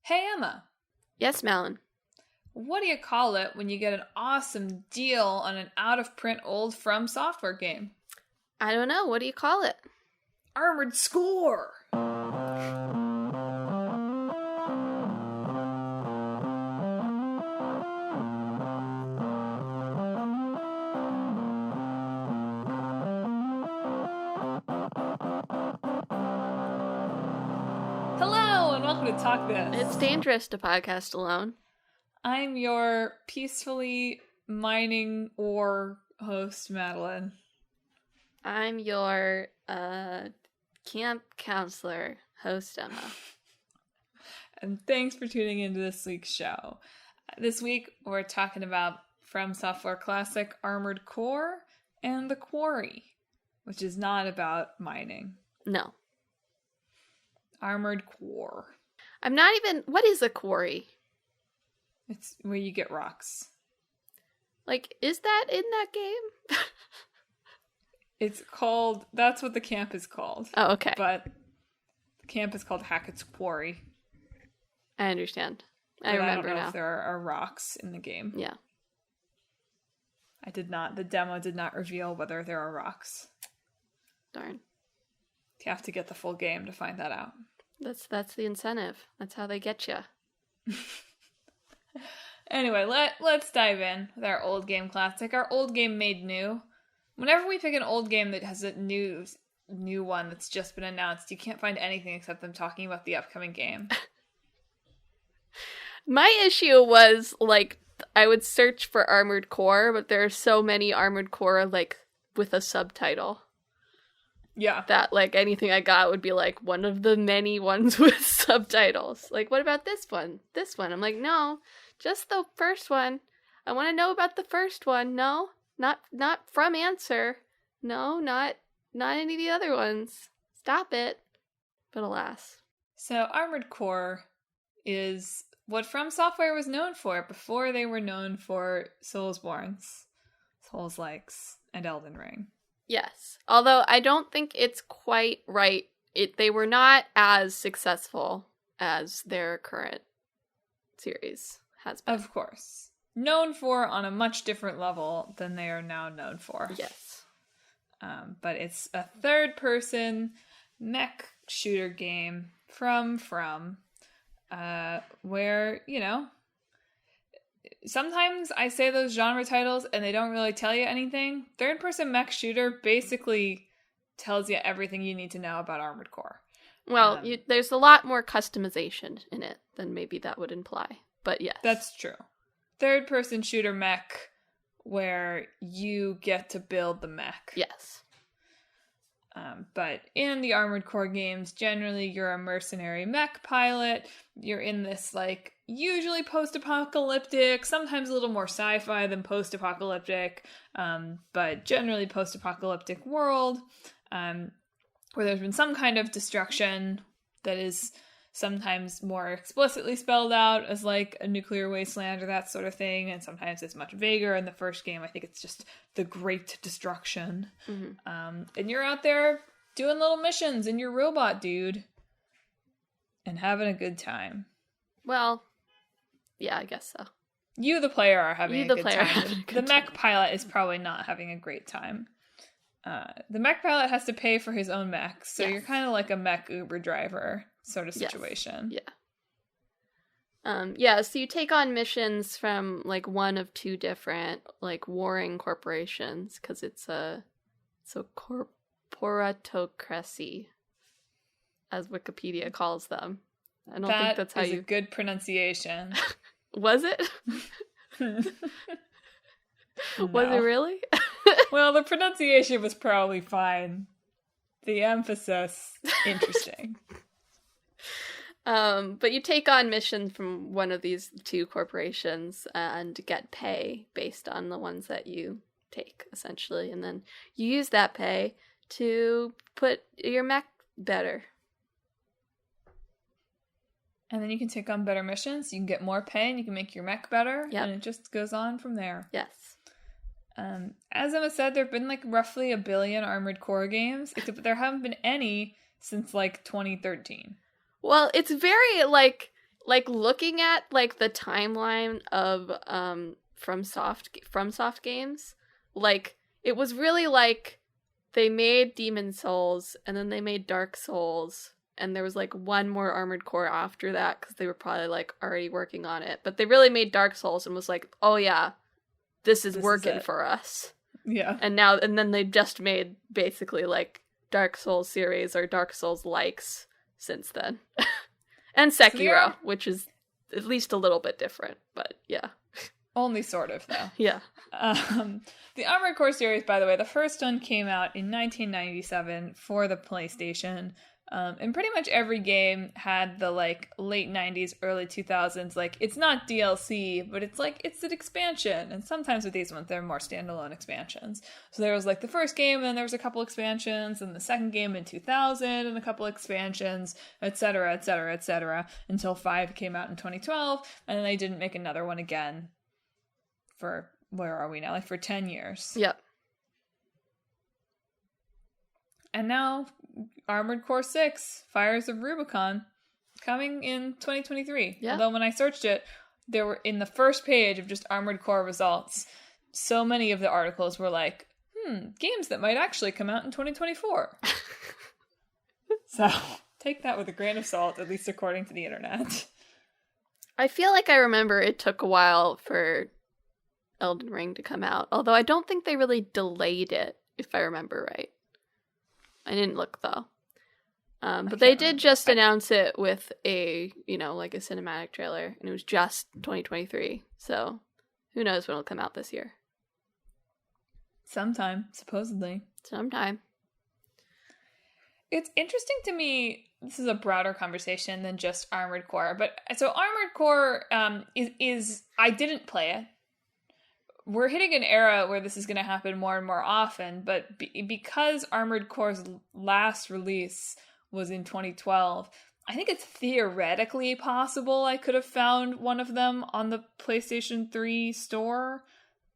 Hey Emma, Yes, Madelyn. what do you call it when you get an awesome deal on an out-of-print old From Software game? I don't know. What do you call it? Armored Score! Hello and welcome to Talk This. It's dangerous to podcast alone. I'm your peacefully mining ore host, Madelyn. I'm your camp counselor, host Emma. And thanks for tuning into this week's show. This week, we're talking about From Software classic Armored Core and the Quarry, which is not about mining. No. Armored Core. I'm not even... What is a quarry? It's where you get rocks. Like, is that in that game? It's called... That's what the camp is called. Oh, okay. But the camp is called Hackett's Quarry. I understand. But I remember I don't know now. if there are rocks in the game. Yeah. The demo did not reveal whether there are rocks. Darn. You have to get the full game to find that out. That's the incentive. That's how they get you. Anyway, let's dive in with our old game classic, our old game made new. Whenever we pick an old game that has a new one that's just been announced, you can't find anything except them talking about the upcoming game. My issue was, like, I would search for Armored Core, but there are so many Armored Core, like, with a subtitle. Yeah. That, like, anything I got would be, like, one of the many ones with subtitles. Like, what about this one? This one? I'm like, no, just the first one. I want to know about the first one. No, not From Answer. No, not any of the other ones. Stop it. But alas. So Armored Core is what From Software was known for before they were known for Soulsborns, Souls-likes, and Elden Ring. Yes. Although I don't think it's quite right. They were not as successful as their current series has been. Of course. Known for on a much different level than they are now known for. Yes. But it's a third-person mech shooter game from where, you know, sometimes I say those genre titles and they don't really tell you anything. Third-person mech shooter basically tells you everything you need to know about Armored Core. Well, there's a lot more customization in it than maybe that would imply. But yes. That's true. Third-person shooter mech where you get to build the mech. Yes. But in the Armored Core games, generally you're a mercenary mech pilot. You're in this, like, usually post-apocalyptic, sometimes a little more sci-fi than post-apocalyptic, but generally post-apocalyptic world, where there's been some kind of destruction that is sometimes more explicitly spelled out as, like, a nuclear wasteland or that sort of thing, and sometimes it's much vaguer. In the first game, I think it's just the Great Destruction. Mm-hmm. And you're out there doing little missions in your robot dude and having a good time. Well, yeah, I guess so. You, the player, are having a good time. The mech pilot is probably not having a great time. The mech pilot has to pay for his own mech, so yes. You're kind of like a mech Uber driver sort of situation. Yes. Yeah. So you take on missions from, like, one of two different, like, warring corporations, because it's a corporatocracy, as Wikipedia calls them. I don't think that's how a good pronunciation. Was it? No. Was it really? Well, the pronunciation was probably fine. The emphasis, interesting. But you take on missions from one of these two corporations and get pay based on the ones that you take, essentially. And then you use that pay to put your mech better. And then you can take on better missions, you can get more pay, and you can make your mech better, yep. And it just goes on from there. Yes. As Emma said, there have been, like, roughly 1 billion Armored Core games, except there haven't been any since, like, 2013. Well, it's very, like like looking at like the timeline of FromSoft games, like it was really like they made Demon Souls and then they made Dark Souls and there was like one more Armored Core after that because they were probably like already working on it, but they really made Dark Souls and was like, oh yeah, this is working for us. Yeah. And then they just made basically like Dark Souls series or Dark Souls likes since then. And Sekiro, which is at least a little bit different, but yeah. Only sort of, though. Yeah. The Armored Core series, by the way, the first one came out in 1997 for the PlayStation. And pretty much every game had the like late 90s, early 2000s, like it's not DLC, but it's like it's an expansion. And sometimes with these ones, they're more standalone expansions. So there was like the first game, and there was a couple expansions, and the second game in 2000, and a couple expansions, etc., etc., etc., until 5 came out in 2012, and then they didn't make another one again for, where are we now? Like for 10 years. Yep. And now Armored Core 6, Fires of Rubicon, coming in 2023. Yeah. Although when I searched it, there were, in the first page of just Armored Core results, so many of the articles were like, games that might actually come out in 2024. So take that with a grain of salt, at least according to the internet. I feel like I remember it took a while for Elden Ring to come out, although I don't think they really delayed it, if I remember right. I didn't look, though. But they did just announce it with a, like a cinematic trailer, and it was just 2023. So who knows when it'll come out this year. Sometime, supposedly. Sometime. It's interesting to me, this is a broader conversation than just Armored Core, but so Armored Core is I didn't play it. We're hitting an era where this is going to happen more and more often, but because Armored Core's last release was in 2012, I think it's theoretically possible I could have found one of them on the PlayStation 3 store,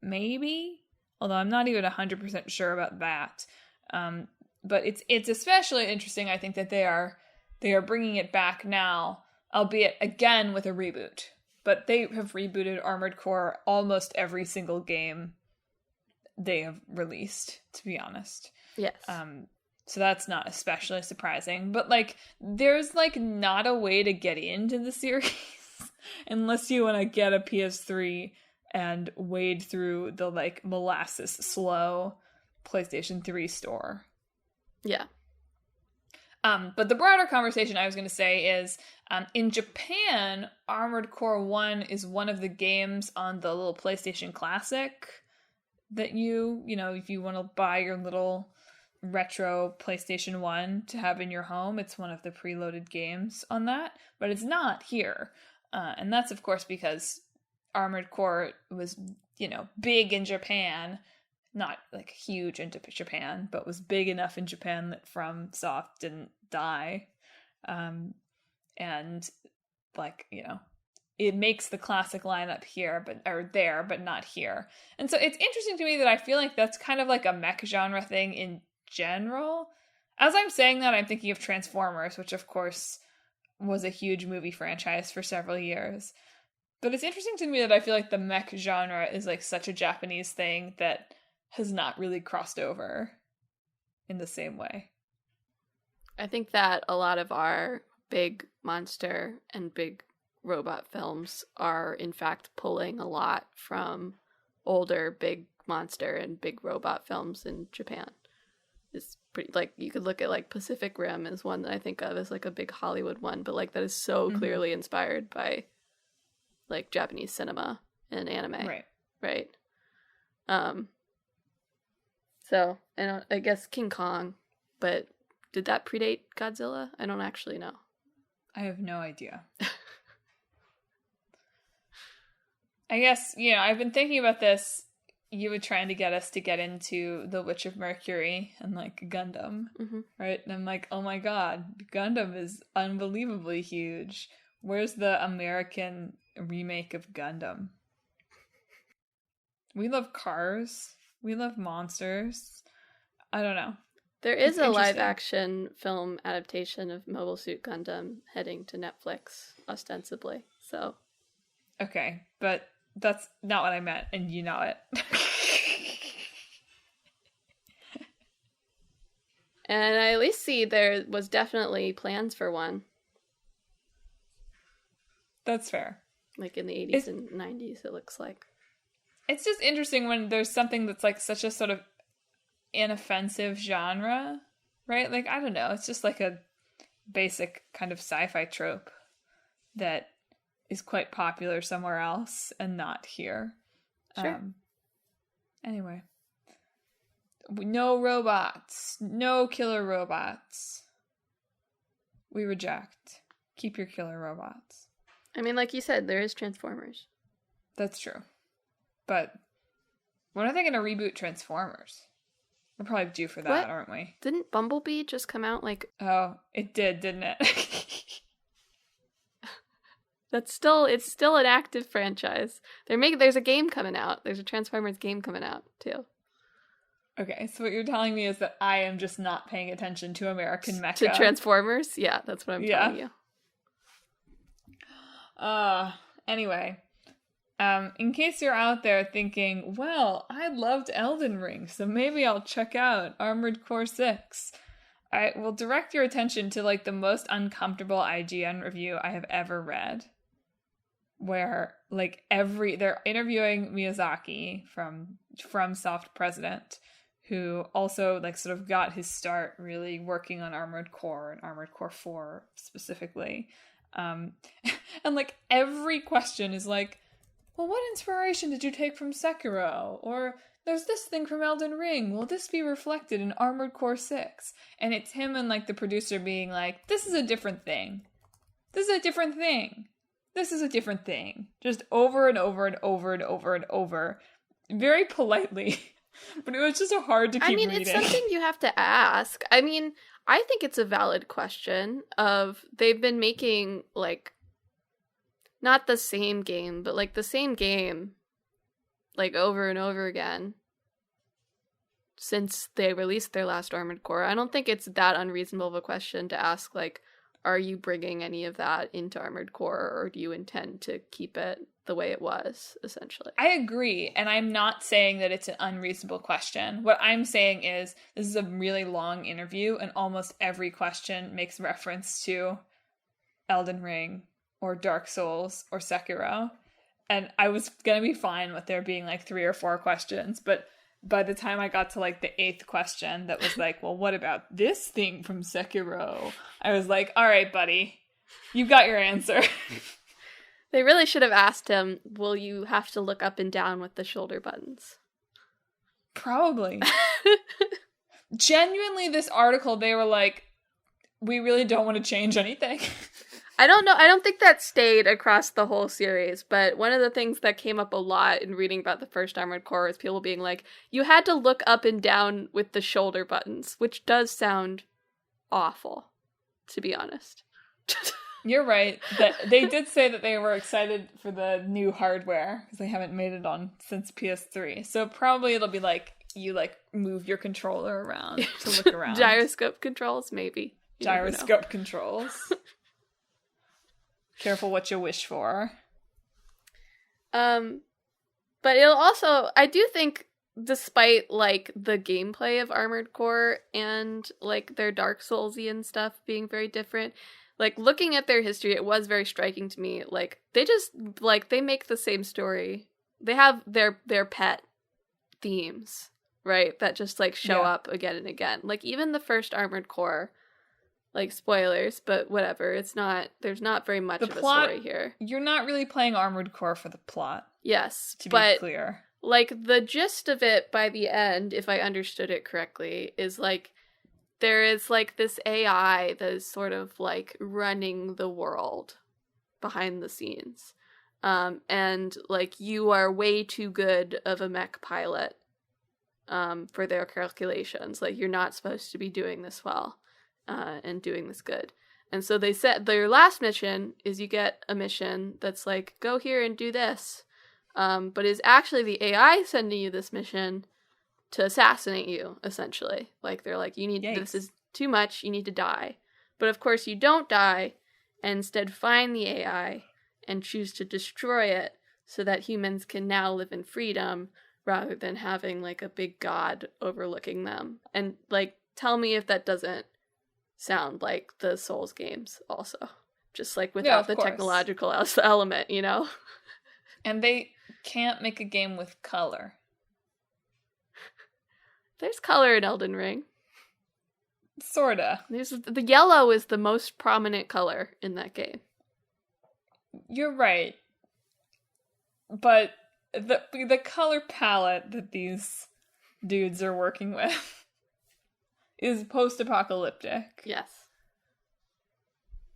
maybe? Although I'm not even 100% sure about that. But it's especially interesting, I think, that they are bringing it back now, albeit again with a reboot. But they have rebooted Armored Core almost every single game they have released, to be honest. Yes. So that's not especially surprising. But, like, there's, like, not a way to get into the series unless you want to get a PS3 and wade through the, like, molasses slow PlayStation 3 store. Yeah. But the broader conversation I was going to say is, in Japan, Armored Core 1 is one of the games on the little PlayStation Classic that if you want to buy your little retro PlayStation 1 to have in your home, it's one of the preloaded games on that, but it's not here. And that's, of course, because Armored Core was, big in Japan, not like huge into Japan, but was big enough in Japan that FromSoft didn't die. And like, it makes the classic lineup here, but not here. And so it's interesting to me that I feel like that's kind of like a mech genre thing in general. As I'm saying that, I'm thinking of Transformers, which of course was a huge movie franchise for several years. But it's interesting to me that I feel like the mech genre is like such a Japanese thing that has not really crossed over in the same way. I think that a lot of our big monster and big robot films are in fact pulling a lot from older big monster and big robot films in Japan. It's pretty, like, you could look at like Pacific Rim as one that I think of as like a big Hollywood one, but like that is so clearly inspired by like Japanese cinema and anime. Right. So, and I guess King Kong, but did that predate Godzilla? I don't actually know. I have no idea. I guess, I've been thinking about this. You were trying to get us to get into The Witch of Mercury and, like, Gundam, right? And I'm like, oh my god, Gundam is unbelievably huge. Where's the American remake of Gundam? We love cars. We love monsters. I don't know. There is It's a interesting. live-action film adaptation of Mobile Suit Gundam heading to Netflix, ostensibly. So, Okay, but that's not what I meant, and you know it. and I at least see there was definitely plans for one, That's fair. like in the 80s and 90s, it looks like. It's just interesting when there's something that's like such a sort of inoffensive genre, right? Like, I don't know, it's just like a basic kind of sci-fi trope that is quite popular somewhere else and not here. Sure. Anyway. No robots. No killer robots. We reject. Keep your killer robots. I mean, like you said, there is Transformers. That's true. But when are they going to reboot Transformers? We're probably due for that, What? aren't we? Didn't Bumblebee just come out like... Oh, it did, didn't it? It's still an active franchise. There's a game coming out. There's a Transformers game coming out, too. Okay, so what you're telling me is that I am just not paying attention to American mecha. To Transformers? Yeah, that's what I'm telling you. Anyway, in case you're out there thinking, well, I loved Elden Ring, so maybe I'll check out Armored Core 6. I will direct your attention to like the most uncomfortable IGN review I have ever read, where like they're interviewing Miyazaki from Soft President, who also like sort of got his start really working on Armored Core and Armored Core 4 specifically. And like every question is like, well, what inspiration did you take from Sekiro? Or there's this thing from Elden Ring. Will this be reflected in Armored Core 6? And it's him and like the producer being like, this is a different thing. This is a different thing. This is a different thing. Just over and over and over and over and over. Very politely. But it was just hard to keep reading. It's something you have to ask. I mean, I think it's a valid question of they've been making, like, not the same game, but, like, the same game, like, over and over again since they released their last Armored Core. I don't think it's that unreasonable of a question to ask, like, are you bringing any of that into Armored Core, or do you intend to keep it the way it was, essentially? I agree, and I'm not saying that it's an unreasonable question. What I'm saying is this is a really long interview, and almost every question makes reference to Elden Ring or Dark Souls or Sekiro. And I was going to be fine with there being like 3 or 4 questions, but by the time I got to like the 8th question that was like, well, what about this thing from Sekiro? I was like, all right, buddy, you got your answer. They really should have asked him, will you have to look up and down with the shoulder buttons? Probably. Genuinely, this article, they were like, we really don't want to change anything. I don't know. I don't think that stayed across the whole series, but one of the things that came up a lot in reading about the first Armored Core is people being like, you had to look up and down with the shoulder buttons, which does sound awful, to be honest. You're right. They did say that they were excited for the new hardware because they haven't made it on since PS3. So probably it'll be like you like move your controller around to look around. Gyroscope controls, maybe. Gyroscope controls. Careful what you wish for. But it'll also, I do think, despite like the gameplay of Armored Core and like their Dark Soulsian stuff being very different, like looking at their history, it was very striking to me. Like they just like they make the same story. They have their pet themes, right? That just like show up again and again. Like even the first Armored Core. Like, spoilers, but whatever. There's not very much of a story here. You're not really playing Armored Core for the plot. Yes, to be clear. Like, the gist of it by the end, if I understood it correctly, is like, there is like this AI that is sort of like running the world behind the scenes. And like, you are way too good of a mech pilot for their calculations. Like, you're not supposed to be doing this well. And doing this good. And so they said their last mission is you get a mission that's like, go here and do this. But is actually the AI sending you this mission to assassinate you, essentially. Like, they're like, this is too much, you need to die. But of course you don't die, and instead find the AI and choose to destroy it so that humans can now live in freedom rather than having, like, a big god overlooking them. And, like, tell me if that doesn't sound like the Souls games also. Just, like, without the technological element, you know? And they can't make a game with color. There's color in Elden Ring. Sorta. The yellow is the most prominent color in that game. You're right. But the color palette that these dudes are working with is post-apocalyptic. Yes.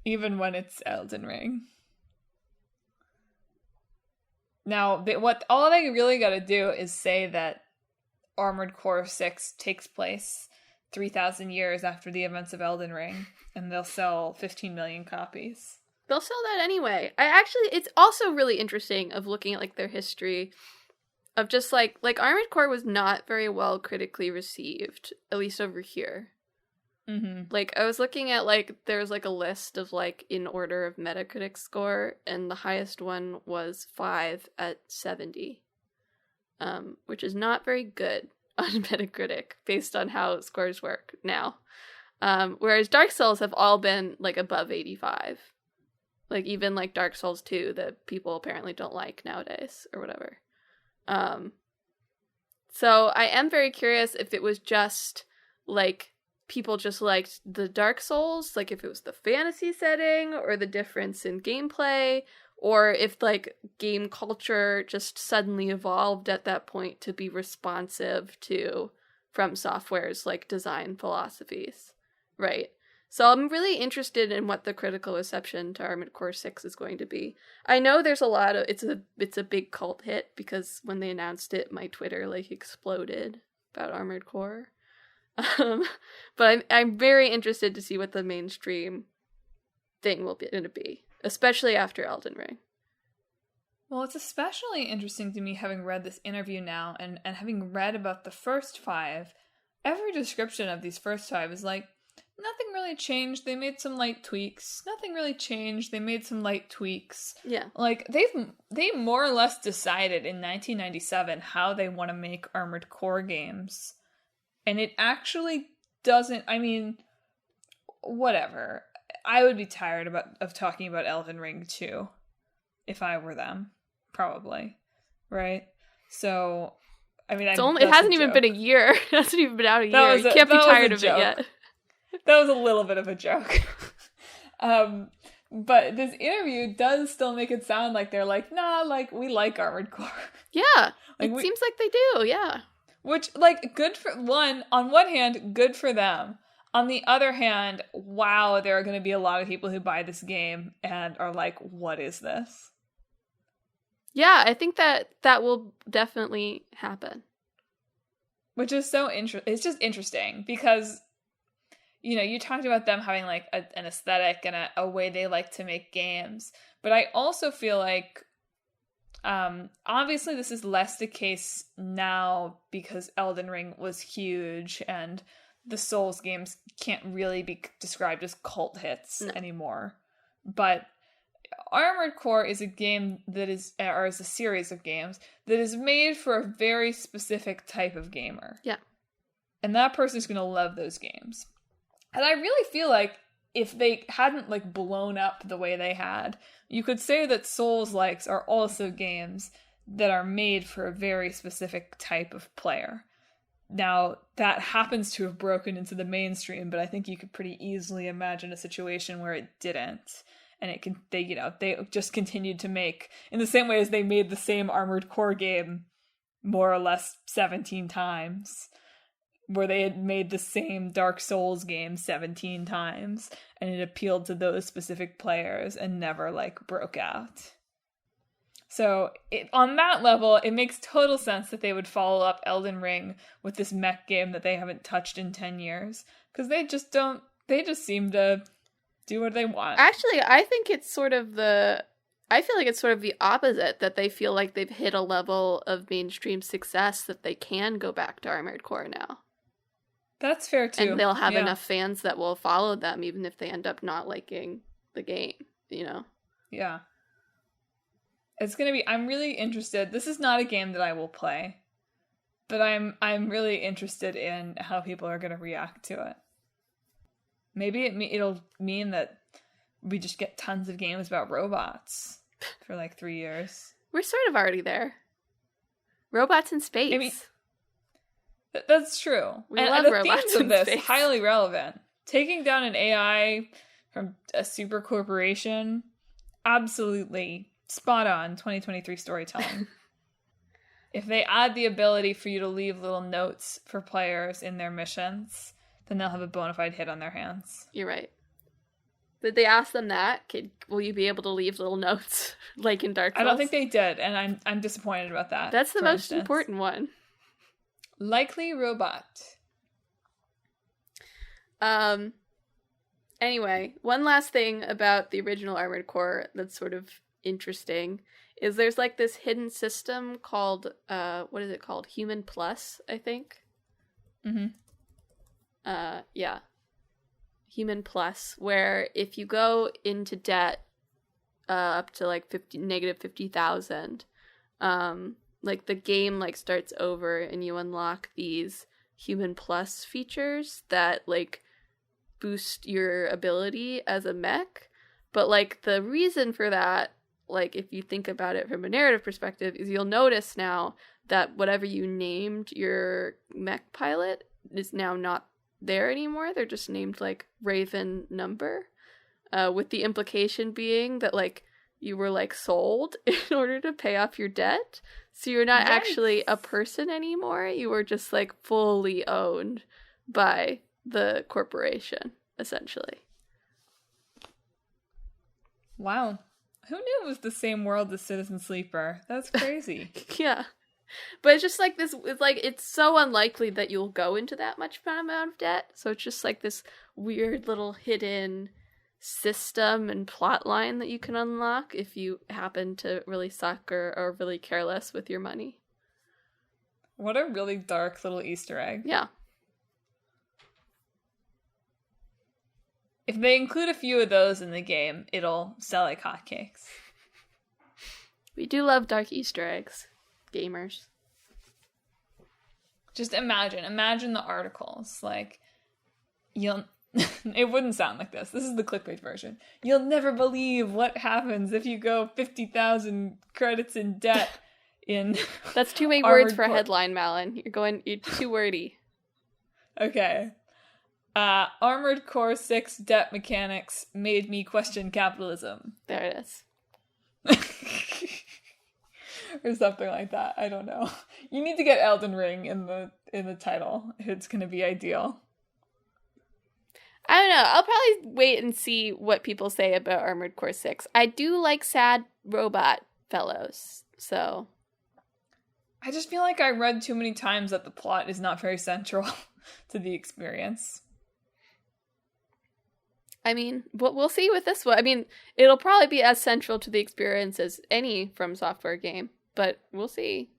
Even when it's Elden Ring. Now, all they really gotta do is say that Armored Core 6 takes place 3,000 years after the events of Elden Ring, and they'll sell 15 million copies. They'll sell that anyway. It's also really interesting of looking at, like, their history of just, like Armored Core was not very well critically received, at least over here. Mm-hmm. Like, I was looking at, like, there's, like, a list of, like, in order of Metacritic score, and the highest one was 5 at 70. Which is not very good on Metacritic based on how scores work now. Whereas Dark Souls have all been, like, above 85. Like, even, like, Dark Souls 2 that people apparently don't like nowadays or whatever. So I am very curious if it was just, like, people just liked the Dark Souls, like if it was the fantasy setting or the difference in gameplay, or if, like, game culture just suddenly evolved at that point to be responsive to From Software's, like, design philosophies, right? So I'm really interested in what the critical reception to Armored Core 6 is going to be. I know there's a lot of, it's a big cult hit, because when they announced it, my Twitter, like, exploded about Armored Core. But I'm very interested to see what the mainstream thing will be going to be. Especially after Elden Ring. Well, it's especially interesting to me, having read this interview now, and having read about the first 5. Every description of these first 5 is like, nothing really changed, they made some light tweaks. Nothing really changed, they made some light tweaks. Yeah. Like, they more or less decided in 1997 how they want to make Armored Core games. And it actually doesn't, I mean, whatever. I would be tired of talking about Elden Ring too, if I were them, probably, right? So, I mean, it hasn't even been a year. It hasn't even been out a year. You can't be tired of it yet. That was a little bit of a joke. But this interview does still make it sound like they're like, nah, like, we like Armored Core. Yeah, it seems like they do, yeah. Which, like, good for, on one hand, good for them. On the other hand, wow, there are going to be a lot of people who buy this game and are like, what is this? Yeah, I think that will definitely happen. Which is so interesting. It's just interesting because, you know, you talked about them having, like, an aesthetic and a way they like to make games. But I also feel like, obviously this is less the case now because Elden Ring was huge and the Souls games can't really be described as cult hits anymore. But Armored Core is a game that is, or is a series of games that is made for a very specific type of gamer. Yeah. And that person's going to love those games. And I really feel like if they hadn't, like, blown up the way they had, you could say that Souls-likes are also games that are made for a very specific type of player. Now, that happens to have broken into the mainstream, but I think you could pretty easily imagine a situation where it didn't. And they just continued to make, in the same way as they made the same Armored Core game more or less 17 times, where they had made the same Dark Souls game 17 times, and it appealed to those specific players and never, like, broke out. So, on that level, it makes total sense that they would follow up Elden Ring with this mech game that they haven't touched in 10 years. Because they just seem to do what they want. Actually, I think it's sort of the I feel like it's sort of the opposite, that they feel like they've hit a level of mainstream success that they can go back to Armored Core now. That's fair too. And they'll have enough fans that will follow them even if they end up not liking the game, you know? Yeah. It's going to be, I'm really interested. This is not a game that I will play, but I'm really interested in how people are going to react to it. Maybe it'll mean that we just get tons of games about robots for like 3 years. We're sort of already there. Robots in space. I mean, that's true. We love robots in space. Highly relevant. Taking down an AI from a super corporation, absolutely spot on 2023 storytelling. If they add the ability for you to leave little notes for players in their missions, then they'll have a bona fide hit on their hands. You're right. Did they ask them that? Will you be able to leave little notes like in Dark Souls? I don't think they did, and I'm disappointed about that. That's the most important one. Likely robot. Anyway, one last thing about the original Armored Core that's sort of interesting is there's like this hidden system called what is it called? Human Plus, I think. Mm-hmm. Yeah. Human Plus, where if you go into debt up to like negative 50,000, like the game like starts over and you unlock these Human Plus features that like boost your ability as a mech. But like the reason for that, like if you think about it from a narrative perspective, is you'll notice now that whatever you named your mech pilot is now not there anymore. They're just named like Raven Number, with the implication being that like you were like sold in order to pay off your debt, so you're not actually a person anymore. You were just like fully owned by the corporation, essentially. Wow, who knew it was the same world as Citizen Sleeper? That's crazy. Yeah. But it's just like this, it's like, it's so unlikely that you'll go into that much amount of debt. So it's just like this weird little hidden system and plot line that you can unlock if you happen to really suck or are really careless with your money. What a really dark little Easter egg. Yeah. If they include a few of those in the game, it'll sell like hotcakes. We do love dark Easter eggs. Gamers. Just imagine the articles. Like, it wouldn't sound like this. This is the clickbait version. You'll never believe what happens if you go 50,000 credits in debt in. That's too many words for a headline, Madelyn. You're too wordy. Okay. Armored Core 6 debt mechanics made me question capitalism. There it is. Or something like that. I don't know. You need to get Elden Ring in the title if it's going to be ideal. I don't know. I'll probably wait and see what people say about Armored Core 6. I do like sad robot fellows, so. I just feel like I read too many times that the plot is not very central to the experience. I mean, we'll see with this one. I mean, it'll probably be as central to the experience as any From Software game, but we'll see.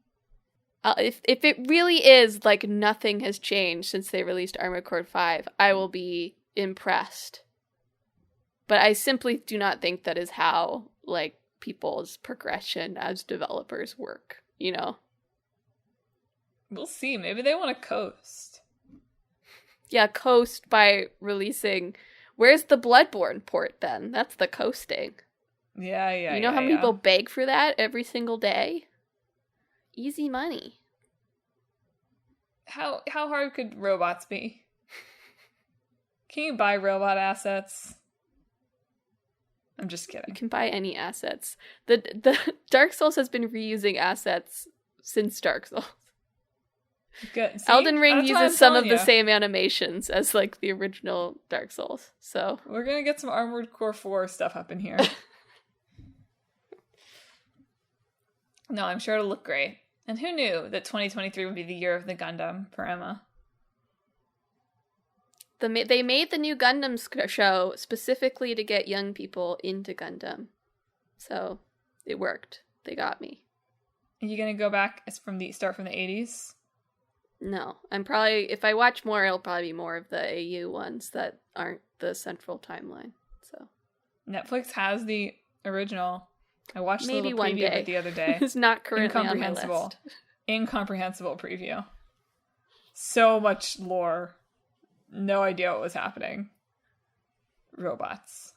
If it really is like nothing has changed since they released Armored Core 5, I will be impressed. But I simply do not think that is how like people's progression as developers work, you know? We'll see. Maybe they want to coast. Yeah, coast by releasing. Where's the Bloodborne port then? That's the coasting. Yeah. You know how many people beg for that every single day? Easy money. How hard could robots be? Can you buy robot assets? I'm just kidding. You can buy any assets. The Dark Souls has been reusing assets since Dark Souls. Good. See? Elden Ring uses some of the same animations as like the original Dark Souls. So we're gonna get some Armored Core 4 stuff up in here. No, I'm sure it'll look great. And who knew that 2023 would be the year of the Gundam for Emma? They made the new Gundam show specifically to get young people into Gundam. So it worked. They got me. Are you going to go back start from the 80s? No. I'm probably, if I watch more, it'll probably be more of the AU ones that aren't the central timeline. So Netflix has the original. I watched maybe a little one preview of day. it the other day. It's not currently on my list. Incomprehensible preview. So much lore. No idea what was happening. Robots.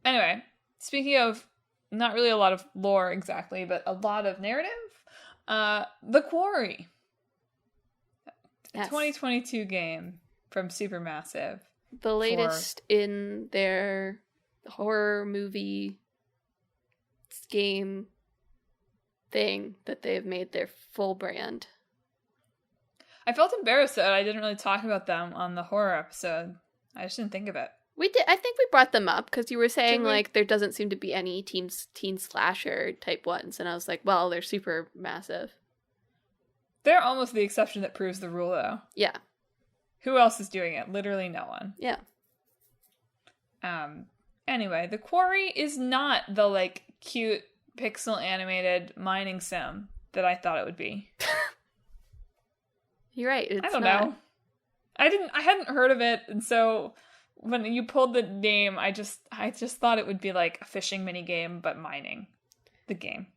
Anyway, speaking of not really a lot of lore exactly, but a lot of narrative, The Quarry. Yes. 2022 game from Supermassive. The latest in their horror movie game thing that they've made their full brand. I felt embarrassed that I didn't really talk about them on the horror episode. I just didn't think of it. We did. I think we brought them up because you were saying like there doesn't seem to be any teen slasher type ones, and I was like, well, they're super massive. They're almost the exception that proves the rule, though. Yeah. Who else is doing it? Literally no one. Yeah. Anyway, The Quarry is not the like cute pixel animated mining sim that I thought it would be. You're right. I don't know. I hadn't heard of it, and so when you pulled the name, I just thought it would be like a fishing mini game, but mining the game.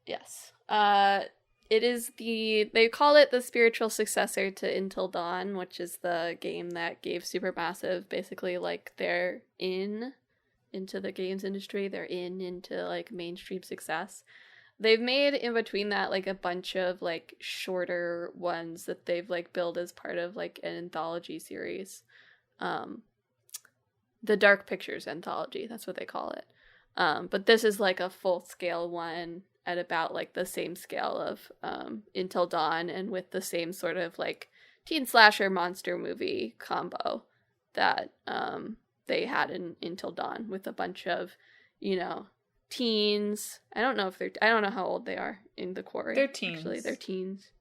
Yes. It is they call it the spiritual successor to Until Dawn, which is the game that gave Supermassive basically like they're into the games industry. They're into like mainstream success. They've made in between that like a bunch of like shorter ones that they've like built as part of like an anthology series. The Dark Pictures anthology, that's what they call it. But this is like a full scale one at about like the same scale of Until Dawn, and with the same sort of like teen slasher monster movie combo that they had in Until Dawn, with a bunch of, teens. I don't know how old they are in The Quarry. They're teens. Actually, they're teens.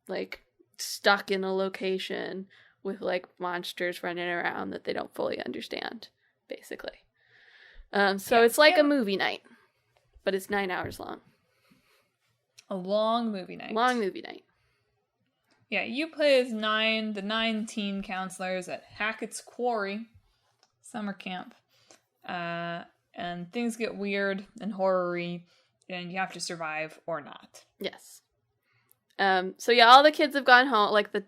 Like stuck in a location with like monsters running around that they don't fully understand, basically. So it's like a movie night, but it's 9 hours long. A long movie night. Long movie night. Yeah, you play as the 9 teen counselors at Hackett's Quarry summer camp. And things get weird and horror-y, and you have to survive or not. Yes. So yeah, all the kids have gone home, like the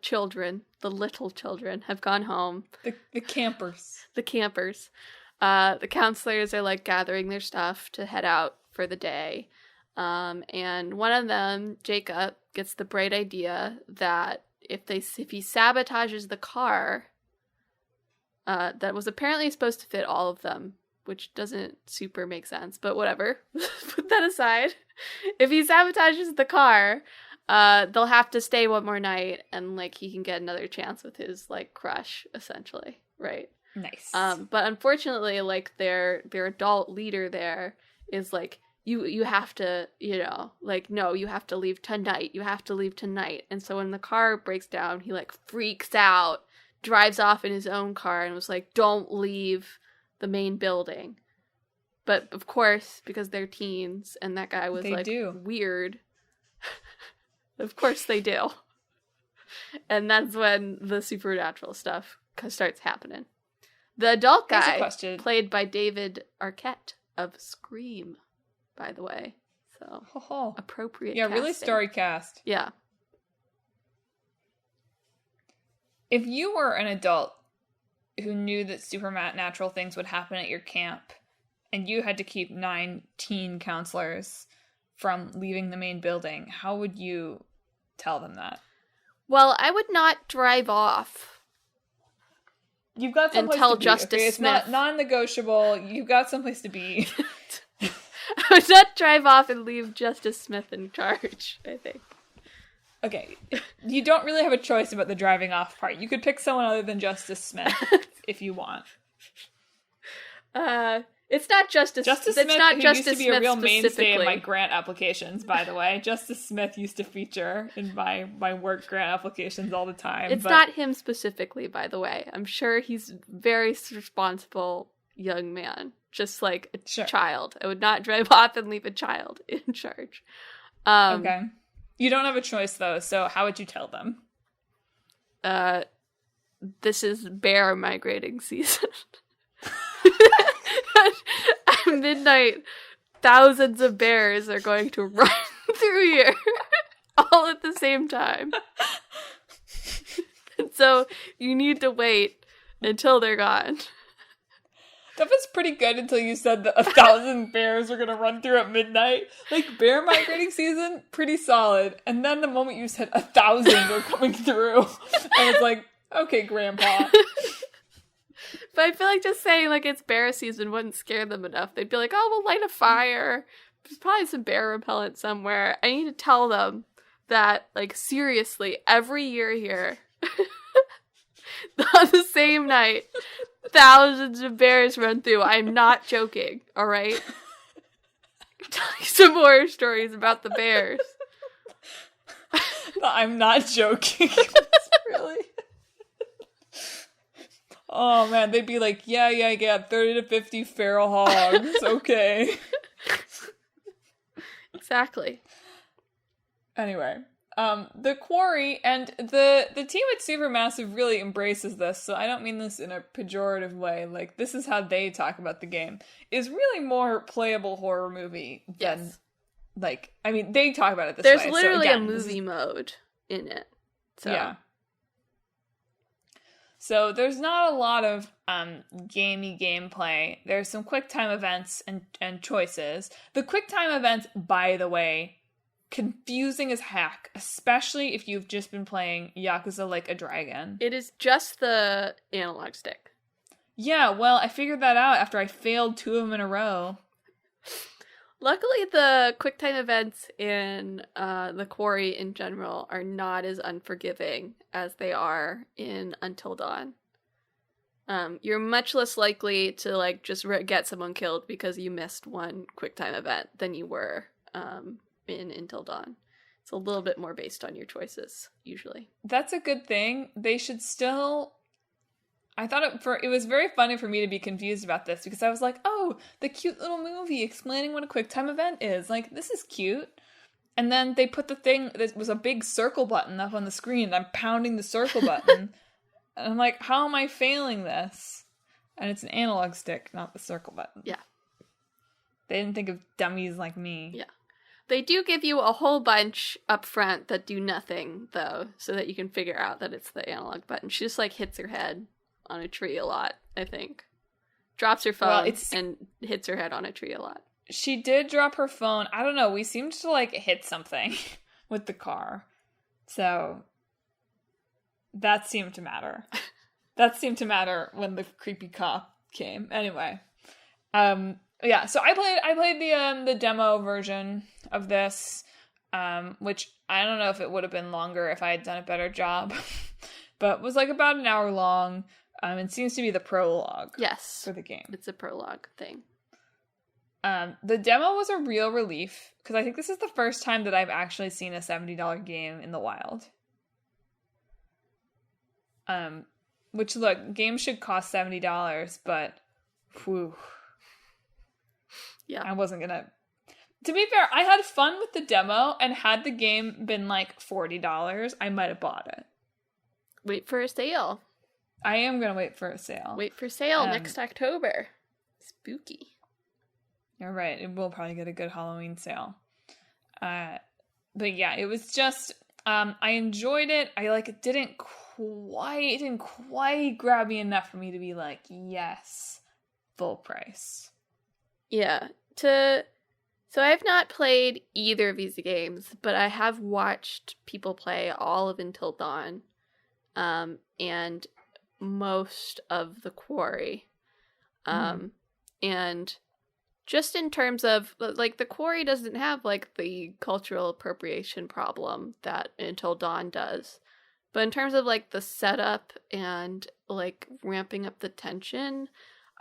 little children have gone home. The campers. The campers. The counselors are like gathering their stuff to head out for the day. And one of them, Jacob, gets the bright idea that if he sabotages the car, that was apparently supposed to fit all of them, which doesn't super make sense, but whatever. Put that aside. If he sabotages the car, they'll have to stay one more night, and like he can get another chance with his like crush, essentially, right? Nice. But unfortunately, like their adult leader there is like, you have to, no, you have to leave tonight. You have to leave tonight. And so when the car breaks down, he like freaks out, drives off in his own car, and was like, don't leave the main building. But of course, because they're teens and that guy was weird, of course they do. And that's when the supernatural stuff starts happening. The adult guy, played by David Arquette of Scream, by the way. So, appropriate casting. Really story cast. Yeah. If you were an adult who knew that supernatural things would happen at your camp, and you had to keep 9 teen counselors from leaving the main building, how would you tell them that? Well, I would not drive off. You've got someplace to be. Justice It's Smith. not non-negotiable. You've got someplace to be. I would not drive off and leave Justice Smith in charge, I think. Okay, you don't really have a choice about the driving off part. You could pick someone other than Justice Smith if you want. It's not Justice Smith. Justice Smith, who used to be a real mainstay in my grant applications, by the way. Justice Smith used to feature in my work grant applications all the time. It's not him specifically, by the way. I'm sure he's a very responsible young man. just like a Sure. child. I would not drive off and leave a child in charge. Okay. You don't have a choice, though, so how would you tell them? This is bear migrating season. At midnight, thousands of bears are going to run through here all at the same time. And so you need to wait until they're gone. That was pretty good until you said that 1,000 bears are going to run through at midnight. Like, bear migrating season, pretty solid. And then the moment you said 1,000 are coming through, I was like, okay, Grandpa. But I feel like just saying, like, it's bear season wouldn't scare them enough. They'd be like, oh, we'll light a fire. There's probably some bear repellent somewhere. I need to tell them that, like, seriously, every year here, on the same night, thousands of bears run through. I'm not joking, all right? Tell you some horror stories about the bears. I'm not joking. Really? Oh, man, they'd be like, yeah, 30 to 50 feral hogs. Okay. Exactly. Anyway, the Quarry and the team at Supermassive really embraces this, so I don't mean this in a pejorative way. Like, this is how they talk about the game. Is really more playable horror movie than, like, I mean, they talk about it this way. There's literally so again, a movie mode in it. So. Yeah. So there's not a lot of gamey gameplay. There's some quick time events and choices. The quick time events, by the way, confusing as heck, especially if you've just been playing Yakuza Like a Dragon. It is just the analog stick. Yeah, well, I figured that out after I failed 2 of them in a row. Luckily, the QuickTime events in the Quarry in general are not as unforgiving as they are in Until Dawn. You're much less likely to like just get someone killed because you missed one QuickTime event than you were in Until Dawn. It's a little bit more based on your choices, usually. That's a good thing. They should still... I thought it was very funny for me to be confused about this because I was like, oh, the cute little movie explaining what a QuickTime event is. Like, this is cute. And then they put the thing that was a big circle button up on the screen. And I'm pounding the circle button. And I'm like, how am I failing this? And it's an analog stick, not the circle button. Yeah. They didn't think of dummies like me. Yeah. They do give you a whole bunch up front that do nothing, though, so that you can figure out that it's the analog button. She just, like, hits her head on a tree a lot, I think. Drops her phone and hits her head on a tree a lot. She did drop her phone. I don't know. We seemed to, like, hit something with the car. So, that seemed to matter. That seemed to matter when the creepy cop came. Anyway. Yeah, so I played the demo version of this, which I don't know if it would have been longer if I had done a better job. But it was, like, about an hour long. It seems to be the prologue. Yes. For the game. It's a prologue thing. The demo was a real relief, because I think this is the first time that I've actually seen a $70 game in the wild. Which, look, games should cost $70, but, whew. Yeah. I wasn't gonna... To be fair, I had fun with the demo, and had the game been, like, $40, I might have bought it. Wait for a sale. I am going to wait for a sale. Wait for sale next October. Spooky. You're right. It will probably get a good Halloween sale. But yeah, it was just, I enjoyed it. It didn't quite grab me enough for me to be like, yes, full price. Yeah. So I have not played either of these games, but I have watched people play all of Until Dawn. And most of the Quarry. And just in terms of, like, the Quarry doesn't have, like, the cultural appropriation problem that Until Dawn does. But in terms of, like, the setup and, like, ramping up the tension,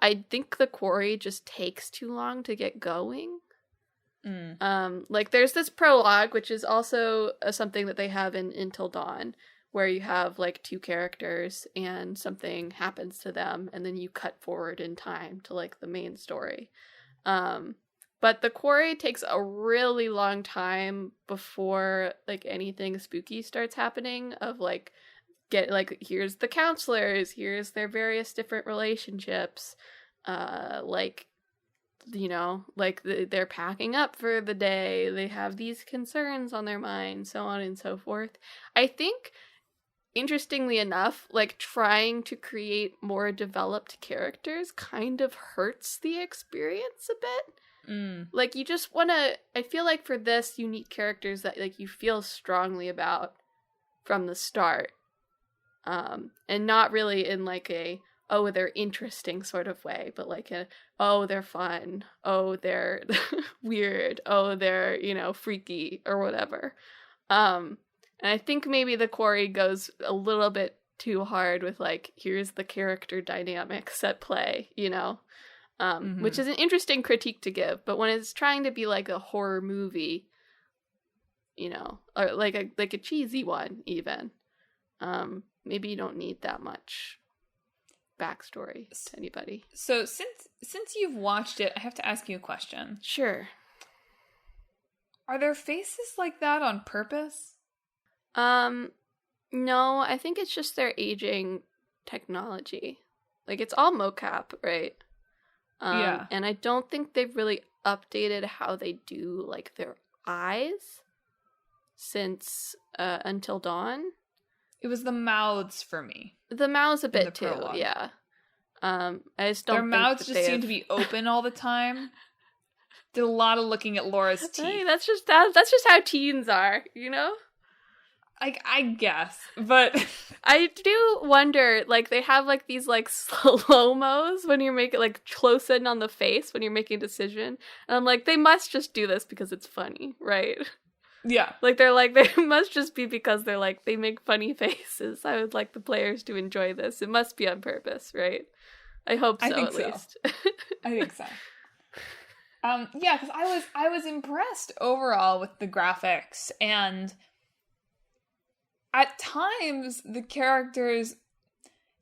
I think the Quarry just takes too long to get going. Like, there's this prologue, which is also something that they have in Until Dawn, where you have like two characters and something happens to them and then you cut forward in time to like the main story. But the Quarry takes a really long time before like anything spooky starts happening, of like here's the counselors, here's their various different relationships, like, you know, like they're packing up for the day, they have these concerns on their mind, so on and so forth. I think, interestingly enough, like trying to create more developed characters kind of hurts the experience a bit. Like, you just want to, I feel like for this, you need characters that like you feel strongly about from the start. And not really in like a, oh, they're interesting sort of way, but like a, oh, they're fun, oh, they're weird, oh, they're, you know, freaky or whatever. And I think maybe the Quarry goes a little bit too hard with like, here's the character dynamics at play, you know, which is an interesting critique to give. But when it's trying to be like a horror movie, you know, or like a cheesy one even, maybe you don't need that much backstory to anybody. So since you've watched it, I have to ask you a question. Sure. Are there faces like that on purpose? No, I think it's just their aging technology. Like, it's all mocap, right? Yeah. And I don't think they've really updated how they do, like, their eyes since Until Dawn. It was the mouths for me. The mouths a bit too, prologue. yeah. I just don't Their think mouths that just seem to be open all the time. Did a lot of looking at Laura's teeth. Hey, that's just how teens are, you know? I guess, but I do wonder, like, they have, like, these, like, slow-mos when you're making, like, close in on the face when you're making a decision. And I'm like, they must just do this because it's funny, right? Yeah. Like, they must just be because they're, like, they make funny faces. I would like the players to enjoy this. It must be on purpose, right? I hope so, I think at so. least. I think so. Yeah, because I was impressed overall with the graphics, and at times the characters,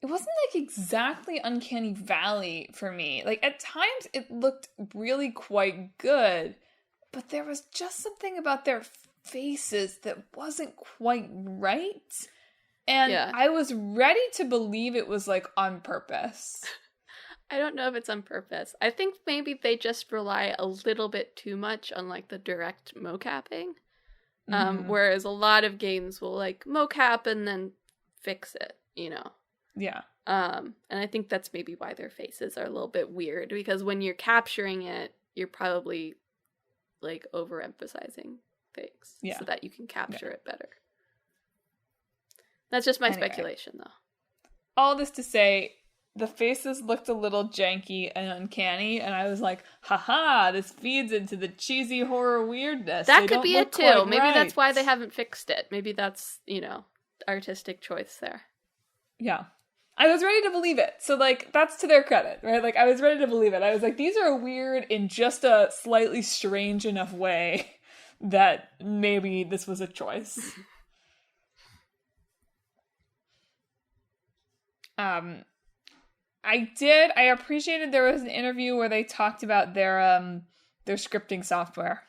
it wasn't like exactly Uncanny Valley for me. Like, at times it looked really quite good, but there was just something about their faces that wasn't quite right. And Yeah. I was ready to believe it was like on purpose. I don't know if it's on purpose. I think maybe they just rely a little bit too much on, like, the direct mocapping. Whereas a lot of games will, like, mocap and then fix it, you know? Yeah. And I think that's maybe why their faces are a little bit weird, because when you're capturing it, you're probably, like, overemphasizing things so that you can capture it better. That's just my speculation, though. All this to say, the faces looked a little janky and uncanny, and I was like, haha, this feeds into the cheesy horror weirdness. That could be it, too. Maybe that's why they haven't fixed it. Maybe that's, you know, artistic choice there. Yeah. I was ready to believe it. So, like, that's to their credit, right? Like, I was ready to believe it. I was like, these are weird in just a slightly strange enough way that maybe this was a choice. I appreciated there was an interview where they talked about their scripting software.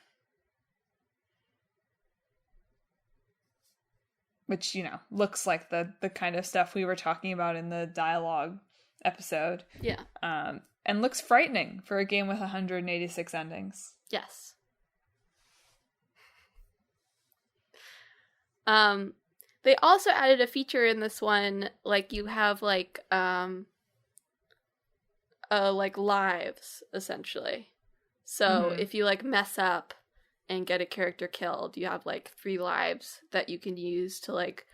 Which, you know, looks like the kind of stuff we were talking about in the dialogue episode. Yeah. And looks frightening for a game with 186 endings. Yes. They also added a feature in this one, like, you have, like lives, essentially. So if you, like, mess up and get a character killed, you have, like, 3 lives that you can use to, like,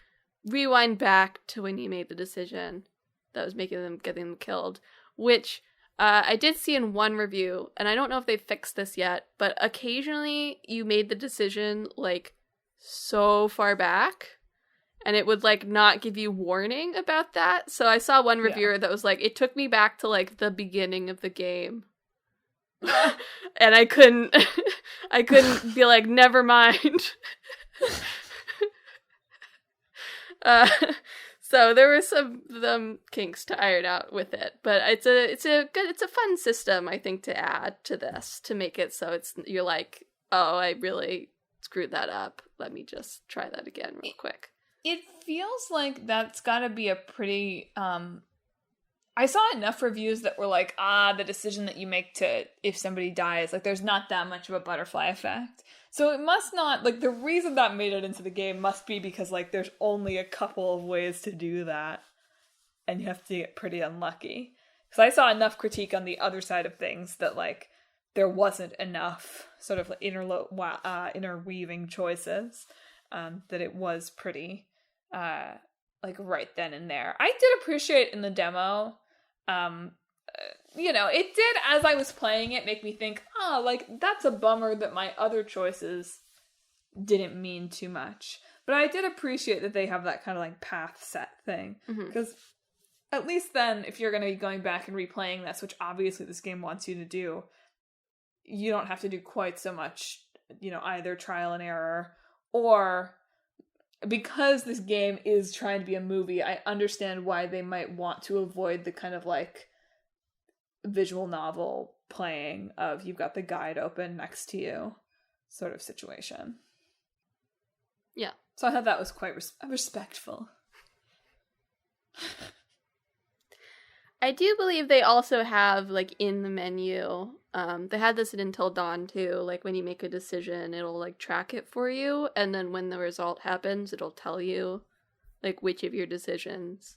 rewind back to when you made the decision that was making them getting them killed, which I did see in one review, and I don't know if they've fixed this yet, but occasionally you made the decision, like, so far back, and it would, like, not give you warning about that. So I saw one reviewer that was like, it took me back to, like, the beginning of the game. And I couldn't be like, never mind. Uh, so there were some kinks to iron out with it, but it's a fun system, I think, to add to this to make it so you're like, oh, I really screwed that up. Let me just try that again real quick. It feels like that's got to be a pretty. I saw enough reviews that were like, the decision that you make to if somebody dies, like there's not that much of a butterfly effect. So it must not, like, the reason that made it into the game must be because, like, there's only a couple of ways to do that. And you have to get pretty unlucky. Because I saw enough critique on the other side of things that, like, there wasn't enough sort of interweaving choices. That it was pretty, like, right then and there. I did appreciate in the demo, it did, as I was playing it, make me think, like, that's a bummer that my other choices didn't mean too much. But I did appreciate that they have that kind of, like, path set thing. Because at least then, if you're going to be going back and replaying this, which obviously this game wants you to do, you don't have to do quite so much, either trial and error, or because this game is trying to be a movie, I understand why they might want to avoid the kind of, like, visual novel playing of you've got the guide open next to you sort of situation. Yeah. So I thought that was quite respectful. I do believe they also have, like, in the menu, they had this in Until Dawn too, like, when you make a decision, it'll, like, track it for you, and then when the result happens, it'll tell you, like, which of your decisions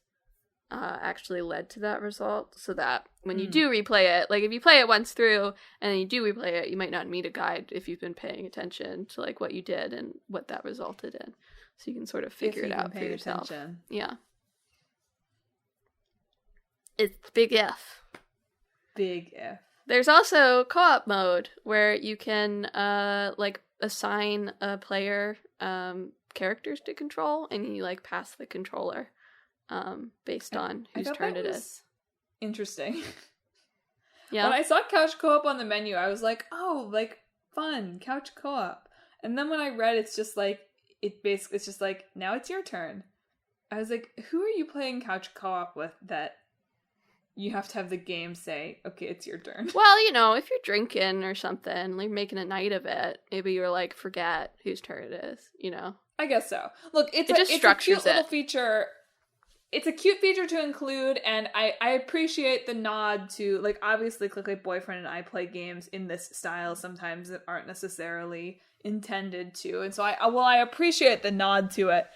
actually led to that result, so that when you do replay it, like, if you play it once through, and then you do replay it, you might not need a guide if you've been paying attention to, like, what you did and what that resulted in, so you can sort of figure it out for yourself. Attention. Yeah. It's big if. Big if. There's also co-op mode where you can like assign a player characters to control, and you like pass the controller based on whose turn it is. Interesting. Yeah. When I saw couch co-op on the menu, I was like, oh, like, fun, couch co-op. And then when I read it's just like now it's your turn. I was like, who are you playing couch co-op with that you have to have the game say, okay, it's your turn? Well, if you're drinking or something, like making a night of it, maybe you're like, forget whose turn it is, I guess so. Look, it's a cute little feature. It's a cute feature to include, and I appreciate the nod to, like, obviously Click Like Boyfriend and I play games in this style sometimes that aren't necessarily intended to, and so I appreciate the nod to it.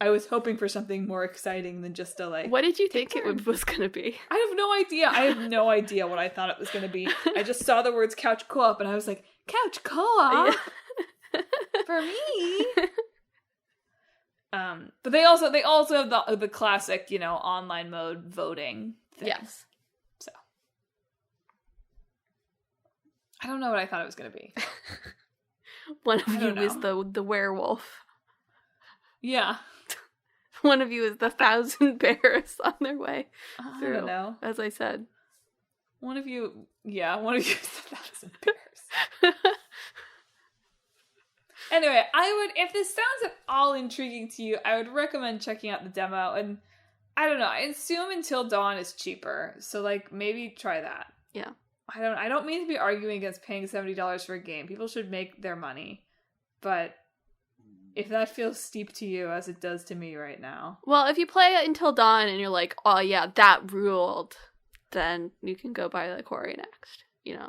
I was hoping for something more exciting than just a, like... What did you think it was going to be? I have no idea. I have no idea what I thought it was going to be. I just saw the words couch co-op, and I was like, couch co-op? Yeah. For me? But they also have the classic, online mode voting thing. Yes. So. I don't know what I thought it was going to be. One of you is the werewolf. Yeah. One of you is the 1,000 bears on their way through, I don't know. as I said. One of you is the 1,000 bears. Anyway, if this sounds at all intriguing to you, I would recommend checking out the demo, and I don't know, I assume Until Dawn is cheaper, so, like, maybe try that. Yeah. I don't mean to be arguing against paying $70 for a game. People should make their money, but if that feels steep to you as it does to me right now. Well, if you play it Until Dawn and you're like, oh yeah, that ruled, then you can go buy the Quarry next, Yeah.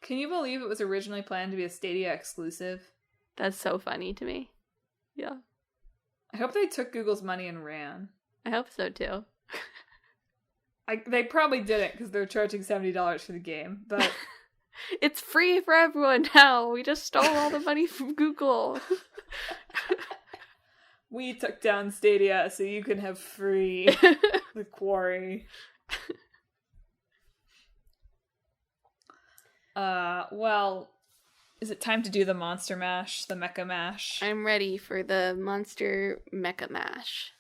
Can you believe it was originally planned to be a Stadia exclusive? That's so funny to me. Yeah. I hope they took Google's money and ran. I hope so too. They probably didn't because they're charging $70 for the game, but... It's free for everyone now. We just stole all the money from Google. We took down Stadia so you can have free the Quarry. Well, is it time to do the Monster Mash, the Mecha Mash? I'm ready for the Monster Mecha Mash.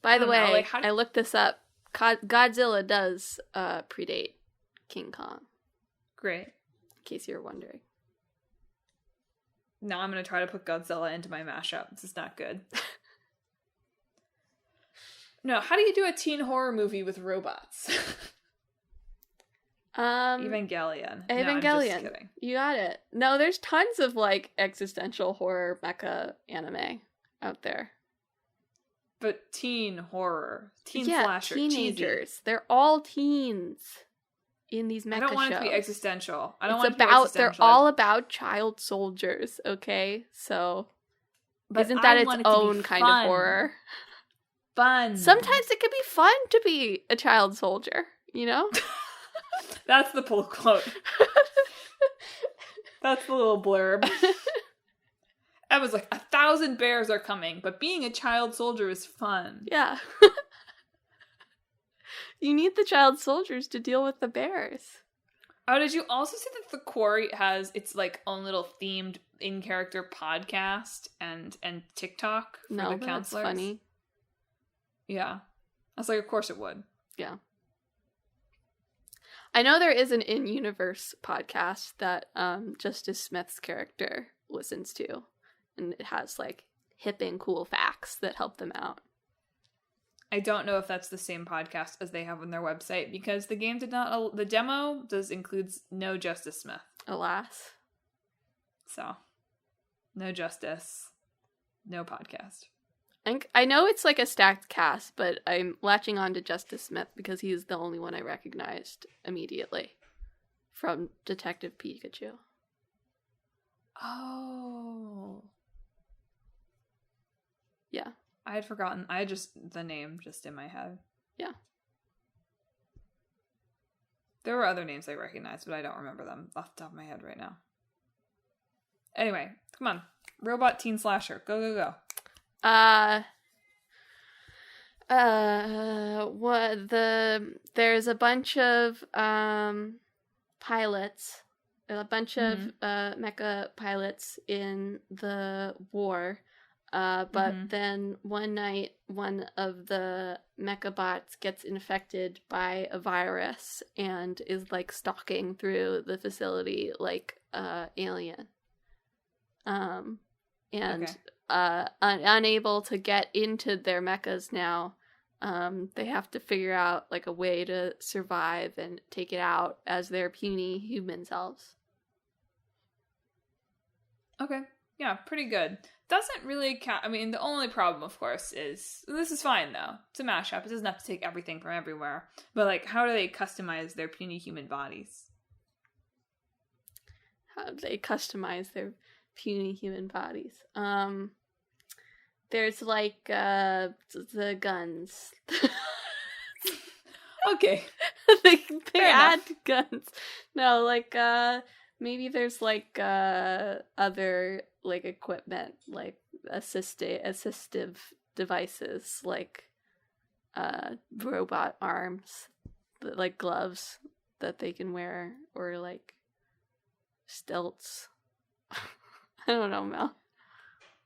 By the way, I looked this up. Godzilla does predate King Kong. Great. In case you're wondering. Now I'm going to try to put Godzilla into my mashup. This is not good. No, how do you do a teen horror movie with robots? Evangelion. No, I'm just kidding. You got it. No, there's tons of like existential horror mecha anime out there. But teen horror. Teen slasher. Teenagers. Cheesy. They're all teens in these mecha shows. I don't want it to be existential. They're all about child soldiers, okay? So but isn't that its own kind of horror? Fun. Sometimes it can be fun to be a child soldier, you know? That's the pull quote. That's the little blurb. I was like, 1,000 bears are coming, but being a child soldier is fun. Yeah. You need the child soldiers to deal with the bears. Oh, did you also see that the Quarry has its like own little themed in-character podcast and TikTok for the counselors? That's funny. Yeah. I was like, of course it would. Yeah. I know there is an in-universe podcast that Justice Smith's character listens to. And it has, like, hip and cool facts that help them out. I don't know if that's the same podcast as they have on their website, because the game the demo includes no Justice Smith. Alas. So, no Justice, no podcast. I know it's like a stacked cast, but I'm latching on to Justice Smith because he's the only one I recognized immediately from Detective Pikachu. Oh. Yeah. I had forgotten. I had just the name just in my head. Yeah. There were other names I recognized, but I don't remember them off the top of my head right now. Anyway, come on. Robot teen slasher. Go, go, go. There's a bunch of pilots, a bunch of mecha pilots in the war, but then one night one of the mecha bots gets infected by a virus and is like stalking through the facility like alien. Unable to get into their mechas now, they have to figure out like a way to survive and take it out as their puny human selves. Okay. Yeah, pretty good. Doesn't really count. I mean, the only problem, of course, is this is fine though. It's a mashup. It doesn't have to take everything from everywhere. But like, how do they customize their puny human bodies? How do they customize their puny human bodies? There's like the guns. Okay. they add guns. No, like maybe there's like other like equipment, like assistive devices, like robot arms, like gloves that they can wear, or like stilts. I don't know, Mel.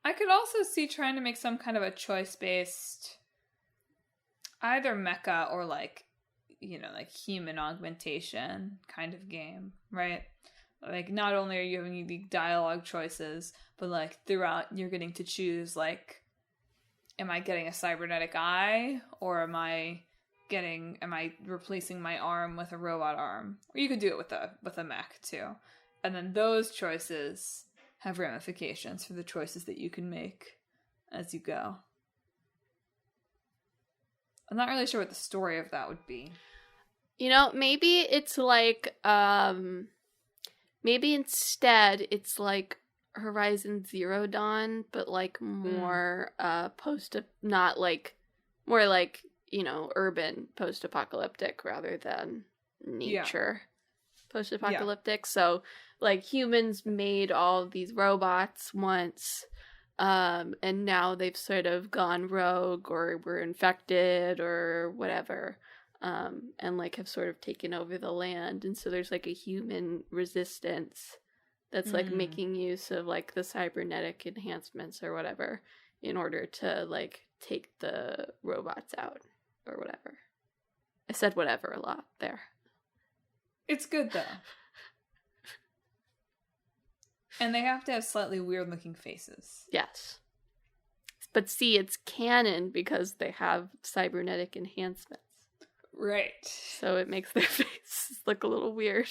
I could also see trying to make some kind of a choice-based either mecha or like, you know, like human augmentation kind of game, right? Like, not only are you having the dialogue choices, but like throughout you're getting to choose like, am I getting a cybernetic eye, or am I replacing my arm with a robot arm? Or you could do it with a mech too. And then those choices have ramifications for the choices that you can make as you go. I'm not really sure what the story of that would be. You know, maybe it's like, maybe instead it's like Horizon Zero Dawn, but like more not like, more like, you know, urban post-apocalyptic rather than nature post-apocalyptic. Yeah. So like humans made all these robots once, and now they've sort of gone rogue or were infected or whatever, and like have sort of taken over the land, and so there's like a human resistance that's like making use of like the cybernetic enhancements or whatever in order to like take the robots out or whatever. I said whatever a lot there. It's good though. And they have to have slightly weird looking faces. Yes. But C, it's canon because they have cybernetic enhancements. Right. So it makes their faces look a little weird.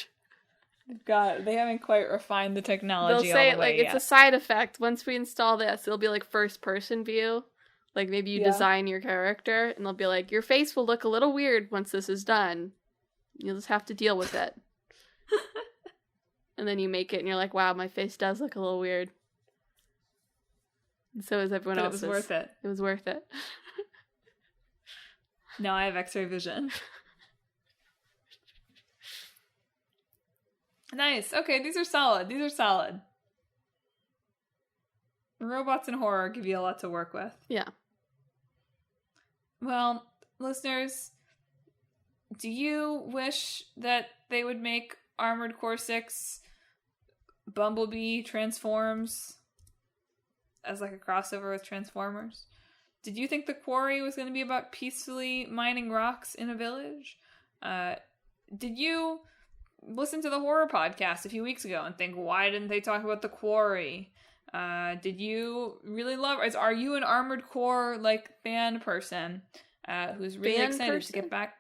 They haven't quite refined the technology. They'll say all the way it's yet. a side effect. Once we install this, it'll be like first person view. Like maybe you design your character and they'll be like, your face will look a little weird once this is done. You'll just have to deal with it. And then you make it and you're like, wow, my face does look a little weird. And so is everyone else's. It was worth it. It was worth it. Now I have X-ray vision. Nice. Okay, these are solid. Robots and horror give you a lot to work with. Yeah. Well, listeners, do you wish that they would make Armored Core 6 Bumblebee transforms as like a crossover with Transformers? Did you think the Quarry was going to be about peacefully mining rocks in a village? Did you listen to the horror podcast a few weeks ago and think, why didn't they talk about the Quarry? Did you really love... Are you an Armored Core, like, fan person who's really excited to get back...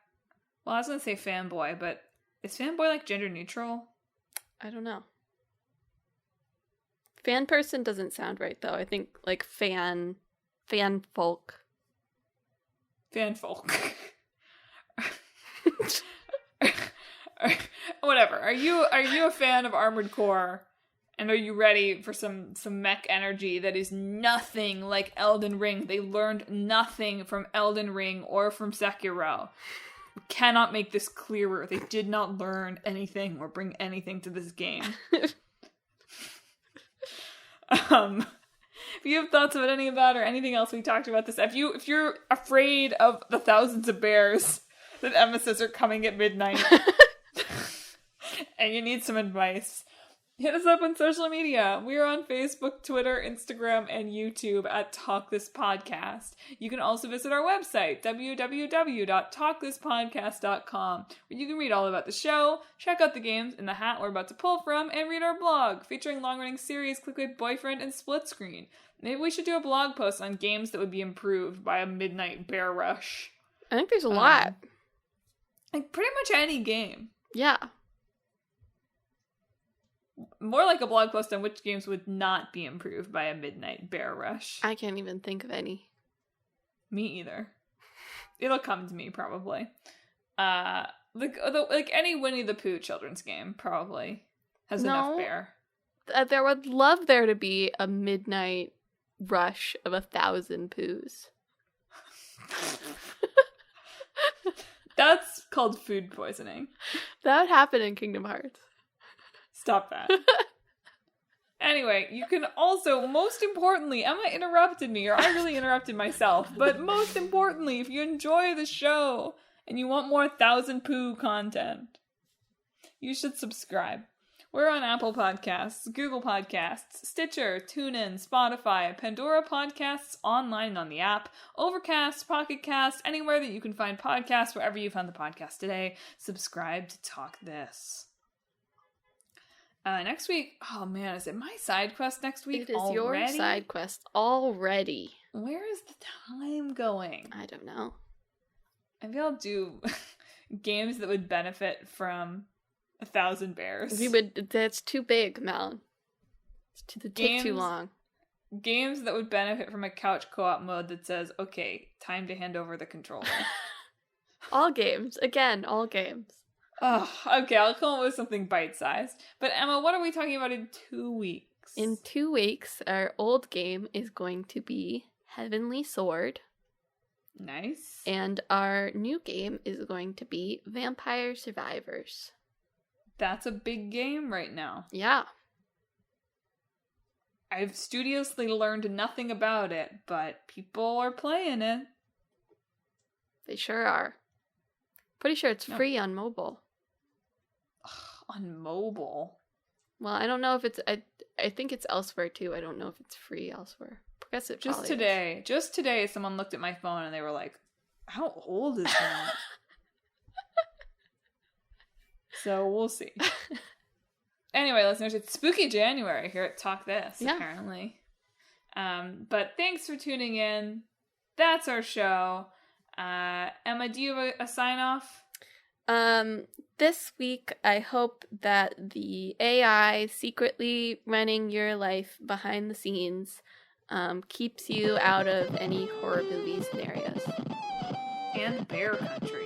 Well, I was going to say fanboy, but is fanboy, like, gender neutral? I don't know. Fan person doesn't sound right, though. I think, like, fan folk. Fan folk. Whatever. Are you a fan of Armored Core? And are you ready for some mech energy that is nothing like Elden Ring? They learned nothing from Elden Ring or from Sekiro. We cannot make this clearer. They did not learn anything or bring anything to this game. If you have thoughts about any of that or anything else we talked about this, if you're afraid of the thousands of bears that Emma says are coming at midnight, and you need some advice, hit us up on social media. We are on Facebook, Twitter, Instagram, and YouTube at Talk This Podcast. You can also visit our website, www.talkthispodcast.com, where you can read all about the show, check out the games in the hat we're about to pull from, and read our blog featuring long-running series Clickbait Boyfriend and Split Screen. Maybe we should do a blog post on games that would be improved by a midnight bear rush. I think there's a lot. Like pretty much any game. Yeah. More like a blog post on which games would not be improved by a midnight bear rush. I can't even think of any. Me either. It'll come to me probably. Like any Winnie the Pooh children's game probably has enough bear. There would love there to be a midnight rush of 1,000 poos. That's called food poisoning. That would happen in Kingdom Hearts. Stop that. Anyway, you can also, most importantly, Emma interrupted me, or I really interrupted myself, but most importantly, if you enjoy the show and you want more 1,000 poo content, you should subscribe. We're on Apple Podcasts, Google Podcasts, Stitcher, TuneIn, Spotify, Pandora Podcasts, online and on the app, Overcast, Pocket Cast, anywhere that you can find podcasts, wherever you found the podcast today. Subscribe to Talk This. Next week, oh man, is it my side quest next week? It is already? Your side quest already. Where is the time going? I don't know. Maybe I'll do games that would benefit from 1,000 bears. That's too big, Mel. It'd take too long. Games that would benefit from a couch co-op mode that says, okay, time to hand over the controller. All games. Again, all games. Oh, okay, I'll come up with something bite-sized. But Emma, what are we talking about in 2 weeks? In 2 weeks, our old game is going to be Heavenly Sword. Nice. And our new game is going to be Vampire Survivors. That's a big game right now. Yeah. I've studiously learned nothing about it, but people are playing it. They sure are. Pretty sure it's free on mobile. On mobile? Well, I don't know if it's... I think it's elsewhere, too. I don't know if it's free elsewhere. I guess it Just today, someone looked at my phone and they were like, how old is that? So we'll see. Anyway, listeners, it's spooky January here at Talk This, apparently. But thanks for tuning in. That's our show. Emma, do you have a sign off? This week, I hope that the AI secretly running your life behind the scenes keeps you out of any horror movie scenarios. And Bear Country.